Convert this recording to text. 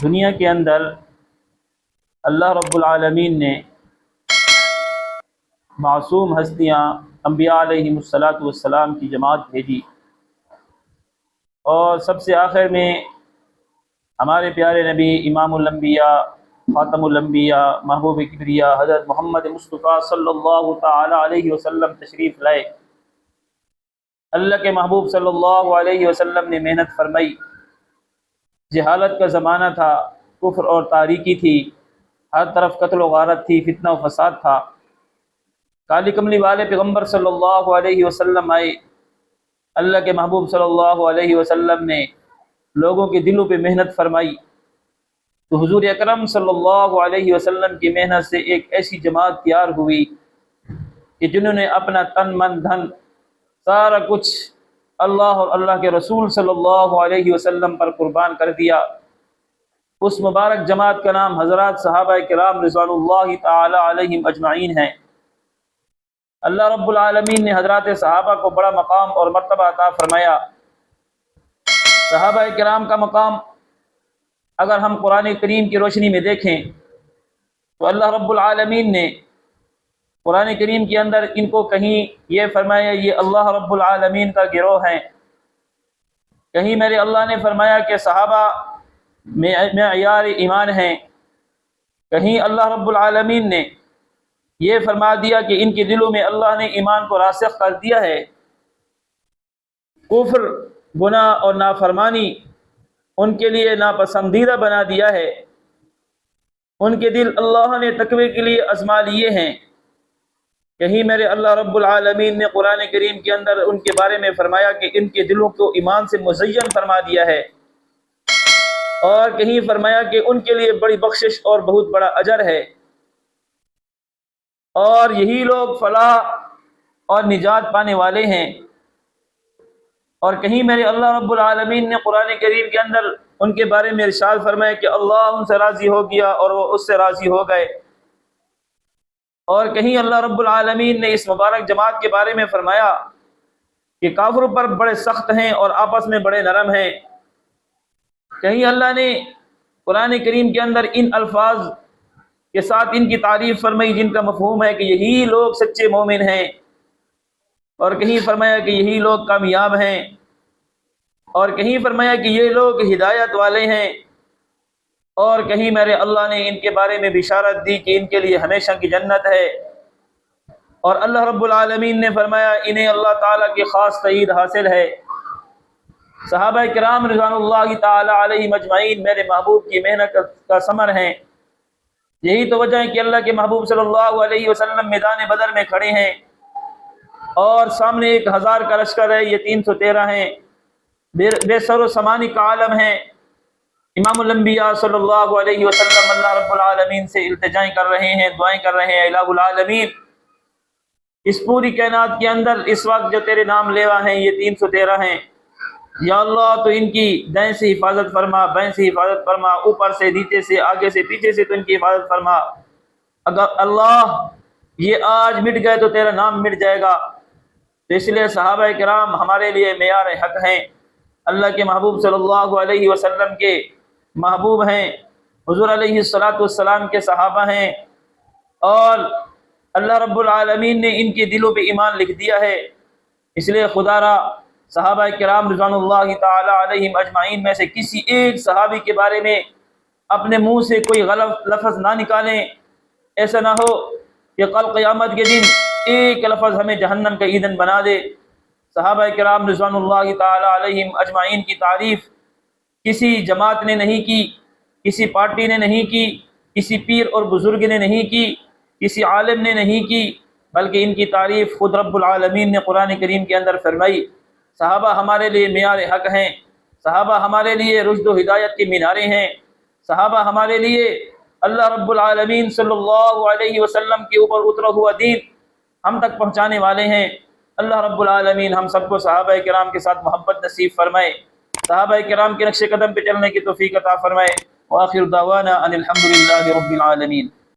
دنیا کے اندر اللہ رب العالمین نے معصوم ہستیاں انبیاء علیہم الصلاۃ والسلام کی جماعت بھیجی، اور سب سے آخر میں ہمارے پیارے نبی امام الانبیاء خاتم الانبیاء محبوب کبریا حضرت محمد مصطفیٰ صلی اللہ تعالی علیہ وسلم تشریف لائے۔ اللہ کے محبوب صلی اللہ علیہ وسلم نے محنت فرمائی۔ جہالت کا زمانہ تھا، کفر اور تاریکی تھی، ہر طرف قتل و غارت تھی، فتنہ و فساد تھا۔ کالی کملی والے پیغمبر صلی اللہ علیہ وسلم آئے۔ اللہ کے محبوب صلی اللہ علیہ وسلم نے لوگوں کے دلوں پہ محنت فرمائی، تو حضور اکرم صلی اللہ علیہ وسلم کی محنت سے ایک ایسی جماعت تیار ہوئی کہ جنہوں نے اپنا تن من دھن سارا کچھ اللہ اور اللہ کے رسول صلی اللہ علیہ وسلم پر قربان کر دیا۔ اس مبارک جماعت کا نام حضرات صحابہ کرام رضوان اللہ تعالی علیہم اجمعین ہے۔ اللہ رب العالمین نے حضرات صحابہ کو بڑا مقام اور مرتبہ عطا فرمایا۔ صحابہ کرام کا مقام اگر ہم قرآن کریم کی روشنی میں دیکھیں تو اللہ رب العالمین نے قرآن کریم کے اندر ان کو کہیں یہ فرمایا یہ اللہ رب العالمین کا گروہ ہے، کہیں میرے اللہ نے فرمایا کہ صحابہ معیار ایمان ہیں، کہیں اللہ رب العالمین نے یہ فرما دیا کہ ان کے دلوں میں اللہ نے ایمان کو راسخ کر دیا ہے۔ کفر، گناہ اور نافرمانی ان کے لیے ناپسندیدہ بنا دیا ہے۔ ان کے دل اللہ نے تقوی کے لیے آزما لیے ہیں۔ کہیں میرے اللہ رب العالمین نے قرآن کریم کے اندر ان کے بارے میں فرمایا کہ ان کے دلوں کو ایمان سے مزین فرما دیا ہے، اور کہیں فرمایا کہ ان کے لیے بڑی بخشش اور بہت بڑا اجر ہے، اور یہی لوگ فلاح اور نجات پانے والے ہیں۔ اور کہیں میرے اللہ رب العالمین نے قرآن کریم کے اندر ان کے بارے میں ارشاد فرمایا کہ اللہ ان سے راضی ہو گیا اور وہ اس سے راضی ہو گئے۔ اور کہیں اللہ رب العالمین نے اس مبارک جماعت کے بارے میں فرمایا کہ کافروں پر بڑے سخت ہیں اور آپس میں بڑے نرم ہیں۔ کہیں اللہ نے قرآن کریم کے اندر ان الفاظ کے ساتھ ان کی تعریف فرمائی جن کا مفہوم ہے کہ یہی لوگ سچے مومن ہیں، اور کہیں فرمایا کہ یہی لوگ کامیاب ہیں، اور کہیں فرمایا کہ یہ لوگ ہدایت والے ہیں، اور کہیں میرے اللہ نے ان کے بارے میں بشارت دی کہ ان کے لیے ہمیشہ کی جنت ہے۔ اور اللہ رب العالمین نے فرمایا انہیں اللہ تعالیٰ کی خاص تائید حاصل ہے۔ صحابہ کرام رضوان اللہ تعالی علیہم اجمعین میرے محبوب کی محنت کا ثمر ہیں۔ یہی تو وجہ ہے کہ اللہ کے محبوب صلی اللہ علیہ وسلم میدان بدر میں کھڑے ہیں، اور سامنے 1000 کا لشکر ہے، یہ 313 ہیں، بے سر و سمانی کا عالم ہیں۔ امام الانبیاء صلی اللہ علیہ وسلم اللہ رب العالمین سے التجائیں کر رہے ہیں، دعائیں کر رہے ہیں، الہ العالمین اس پوری کائنات کے اندر اس وقت جو تیرے نام لیوا ہیں یہ 313 ہیں، یا اللہ تو ان کی دائیں سے حفاظت فرما، بائیں سے حفاظت فرما، اوپر سے نیچے سے آگے سے پیچھے سے تو ان کی حفاظت فرما۔ اگر اللہ یہ آج مٹ گئے تو تیرا نام مٹ جائے گا۔ تو اس لیے صحابہ کرام ہمارے لیے معیار حق ہیں، اللہ کے محبوب صلی اللہ علیہ وسلم کے محبوب ہیں، حضور علیہ الصلاۃ والسلام کے صحابہ ہیں، اور اللہ رب العالمین نے ان کے دلوں پہ ایمان لکھ دیا ہے۔ اس لیے خدا را صحابہ کرام رضوان اللہ تعالی علیہم اجمعین میں سے کسی ایک صحابی کے بارے میں اپنے منہ سے کوئی غلط لفظ نہ نکالیں، ایسا نہ ہو کہ کل قیامت کے دن ایک لفظ ہمیں جہنم کا ایندھن بنا دے۔ صحابہ کرام رضوان اللہ تعالی علیہم اجمعین کی تعریف کسی جماعت نے نہیں کی، کسی پارٹی نے نہیں کی، کسی پیر اور بزرگ نے نہیں کی، کسی عالم نے نہیں کی، بلکہ ان کی تعریف خود رب العالمین نے قرآن کریم کے اندر فرمائی۔ صحابہ ہمارے لیے معیار حق ہیں، صحابہ ہمارے لیے رشد و ہدایت کے مینارے ہیں، صحابہ ہمارے لیے اللہ رب العالمین صلی اللہ علیہ وسلم کے اوپر اترا ہوا دین ہم تک پہنچانے والے ہیں۔ اللہ رب العالمین ہم سب کو صحابہ کرام کے ساتھ محبت نصیب فرمائے، صحابہ کرام کے نقش قدم پہ چلنے کی توفیق عطا فرمائے۔ وآخر دعوانا ان الحمد للہ رب العالمین۔